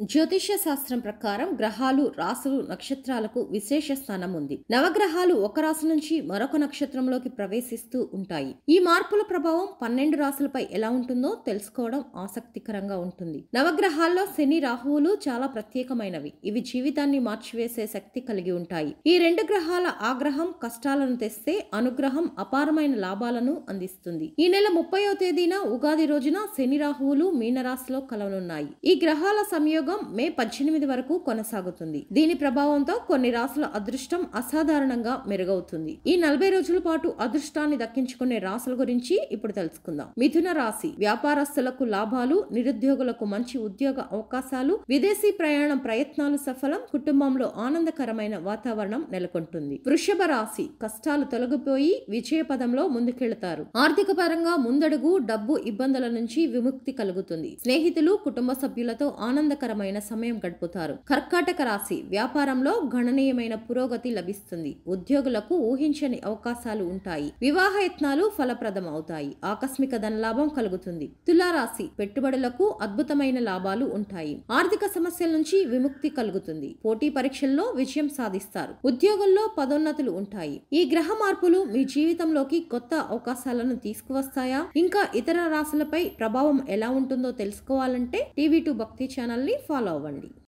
జ్యోతిష్య శాస్త్రం ప్రకారం గ్రహాలు, రాసులు, నక్షత్రాలకు విశేష స్థానం ఉంది. నవగ్రహాలు ఒక రాశి నుంచి మరొక నక్షత్రంలోకి ప్రవేశిస్తూ ఉంటాయి. ఈ మార్పుల ప్రభావం 12 రాశులపై ఎలా ఉంటుందో తెలుసుకోవడం ఆసక్తికరంగా ఉంటుంది. నవగ్రహాల్లో శని, రాహువులు చాలా ప్రత్యేకమైనవి. ఇవి జీవితాన్ని మార్చివేసే శక్తి కలిగి ఉంటాయి. ఈ రెండు గ్రహాల ఆగ్రహం కష్టాలను తెస్తే, అనుగ్రహం అపారమైన లాభాలను అందిస్తుంది. ఈ నెల 30వ తేదీన ఉగాది రోజున శని, రాహువులు మీనరాశిలో కలవనున్నాయి. ఈ గ్రహాల సంయోగం మే 18 వరకు కొనసాగుతుంది. దీని ప్రభావంతో కొన్ని రాశుల అదృష్టం అసాధారణంగా మెరుగవుతుంది. ఈ 40 రోజుల పాటు అదృష్టాన్ని దక్కించుకునే రాశుల గురించి ఇప్పుడు తెలుసుకుందాం. మిథున రాశి వ్యాపారస్తులకు లాభాలు, నిరుద్యోగులకు మంచి ఉద్యోగ అవకాశాలు, విదేశీ ప్రయాణం ప్రయత్నాలు సఫలం, కుటుంబంలో ఆనందకరమైన వాతావరణం నెలకొంటుంది. వృషభ రాశి కష్టాలు తొలగిపోయి విజయ పదంలో ముందుకెళ్తారు. ఆర్థిక పరంగా ముందడుగు, డబ్బు ఇబ్బందుల నుంచి విముక్తి కలుగుతుంది. స్నేహితులు, కుటుంబ సభ్యులతో ఆనందకరమైన సమయం గడుపుతారు. కర్కాటక రాశి వ్యాపారంలో గణనీయమైన పురోగతి లభిస్తుంది. ఉద్యోగులకు ఊహించని అవకాశాలు ఉంటాయి. వివాహ యత్నాలు ఫలప్రదం అవుతాయి. ఆకస్మిక ధనలాభం కలుగుతుంది. తులారాశి పెట్టుబడులకు అద్భుతమైన లాభాలు ఉంటాయి. ఆర్థిక సమస్యల నుంచి విముక్తి కలుగుతుంది. పోటీ పరీక్షల్లో విజయం సాధిస్తారు. ఉద్యోగుల్లో పదోన్నతులు ఉంటాయి. ఈ గ్రహ మార్పులు మీ జీవితంలోకి కొత్త అవకాశాలను తీసుకువస్తాయా? ఇంకా ఇతర రాశులపై ప్రభావం ఎలా ఉంటుందో తెలుసుకోవాలంటే టీవీ2 భక్తి ఛానల్ ని ఫాలో అవ్వండి.